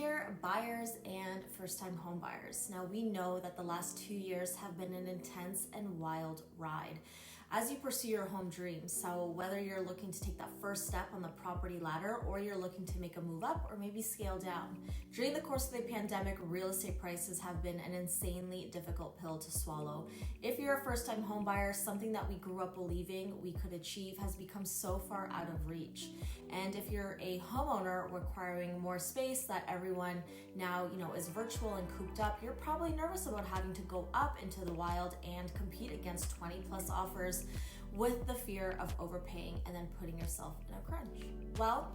Dear buyers and first-time home buyers, now we know that the last 2 years have been an intense and wild ride as you pursue your home dreams. So whether you're looking to take that first step on the property ladder or you're looking to make a move up or maybe scale down. During the course of the pandemic, real estate prices have been an insanely difficult pill to swallow. If you're a first-time home buyer, something that we grew up believing we could achieve has become so far out of reach. And if you're a homeowner requiring more space that everyone now, is virtual and cooped up, you're probably nervous about having to go up into the wild and compete against 20 plus offers with the fear of overpaying and then putting yourself in a crunch. Well,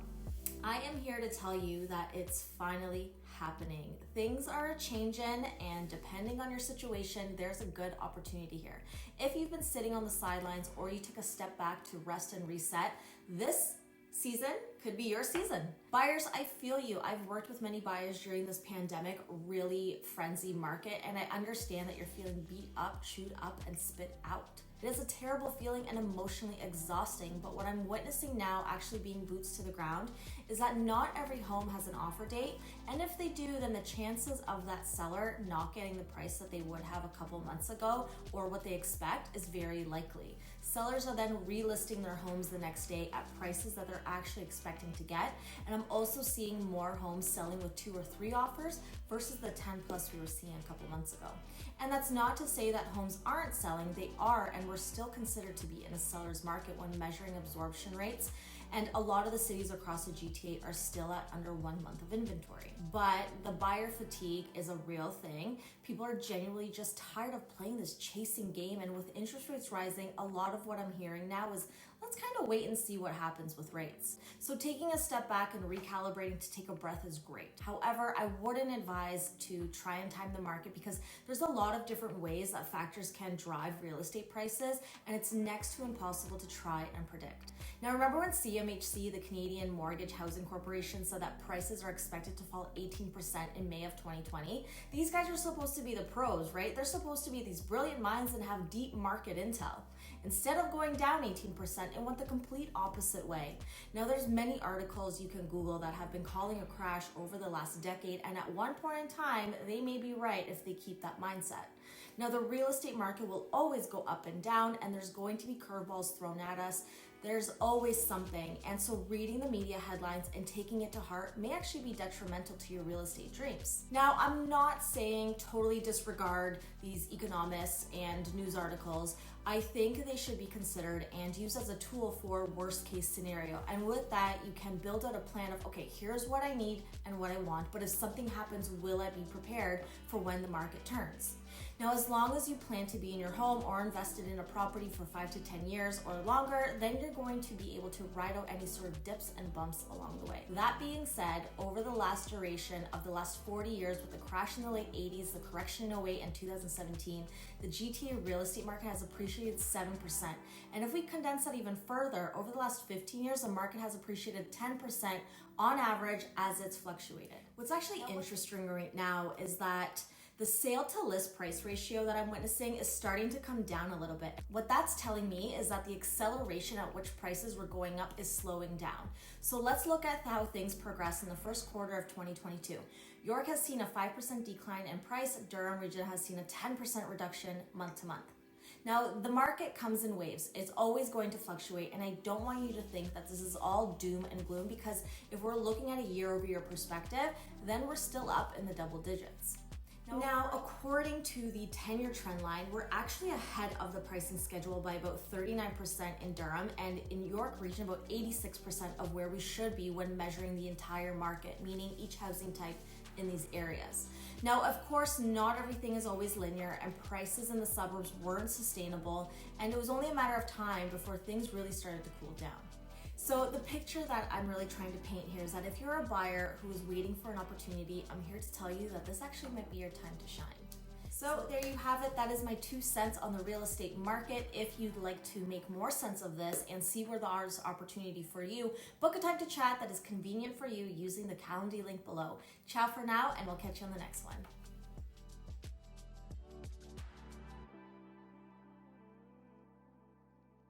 I am here to tell you that it's finally happening. Things are changing, and depending on your situation, there's a good opportunity here. If you've been sitting on the sidelines or you took a step back to rest and reset, this season could be your season. Buyers, I feel you. I've worked with many buyers during this pandemic, really frenzied market, and I understand that you're feeling beat up, chewed up, and spit out. It is a terrible feeling and emotionally exhausting, but what I'm witnessing now, actually being boots to the ground, is that not every home has an offer date, and if they do, then the chances of that seller not getting the price that they would have a couple months ago or what they expect is very likely. Sellers are then relisting their homes the next day at prices that they're actually expecting to get, and I'm also seeing more homes selling with 2 or 3 offers versus the 10 plus we were seeing a couple months ago. And that's not to say that homes aren't selling, they are, and we're still considered to be in a seller's market when measuring absorption rates. And a lot of the cities across the GTA are still at under 1 month of inventory. But the buyer fatigue is a real thing. People are genuinely just tired of playing this chasing game. And with interest rates rising, a lot of what I'm hearing now is let's kind of wait and see what happens with rates. So taking a step back and recalibrating to take a breath is great. However, I wouldn't advise to try and time the market because there's a lot of different ways that factors can drive real estate prices, and it's next to impossible to try and predict. Now, remember when CMHC, the Canadian Mortgage Housing Corporation, said that prices are expected to fall 18% in May of 2020? These guys are supposed to be the pros, right? They're supposed to be these brilliant minds and have deep market intel. Instead of going down 18%, it went the complete opposite way. Now, there's many articles you can Google that have been calling a crash over the last decade, and at one point in time, they may be right if they keep that mindset. Now, the real estate market will always go up and down, and there's going to be curveballs thrown at us. There's always something, and so reading the media headlines and taking it to heart may actually be detrimental to your real estate dreams. Now, I'm not saying totally disregard these economists and news articles. I think they should be considered and used as a tool for worst case scenario. And with that, you can build out a plan of, okay, here's what I need and what I want, but if something happens, will I be prepared for when the market turns? Now, as long as you plan to be in your home or invested in a property for 5 to 10 years or longer, then you're going to be able to ride out any sort of dips and bumps along the way. That being said, over the last duration of the last 40 years, with the crash in the late 80s, the correction in 08 and 2017, the GTA real estate market has appreciated 7%. And if we condense that even further, over the last 15 years, the market has appreciated 10% on average as it's fluctuated. What's actually interesting right now is that the sale to list price ratio that I'm witnessing is starting to come down a little bit. What that's telling me is that the acceleration at which prices were going up is slowing down. So let's look at how things progress in the first quarter of 2022. York has seen a 5% decline in price. Durham Region has seen a 10% reduction month to month. Now, the market comes in waves. It's always going to fluctuate, and I don't want you to think that this is all doom and gloom, because if we're looking at a year-over-year perspective, then we're still up in the double digits. Now, according to the 10-year trend line, we're actually ahead of the pricing schedule by about 39% in Durham, and in York Region, about 86% of where we should be when measuring the entire market, meaning each housing type in these areas. Now, of course, not everything is always linear, and prices in the suburbs weren't sustainable, and it was only a matter of time before things really started to cool down. So the picture that I'm really trying to paint here is that if you're a buyer who is waiting for an opportunity, I'm here to tell you that this actually might be your time to shine. So there you have it. That is my 2 cents on the real estate market. If you'd like to make more sense of this and see where there's opportunity for you, book a time to chat that is convenient for you using the Calendly link below. Ciao for now, and we'll catch you on the next one.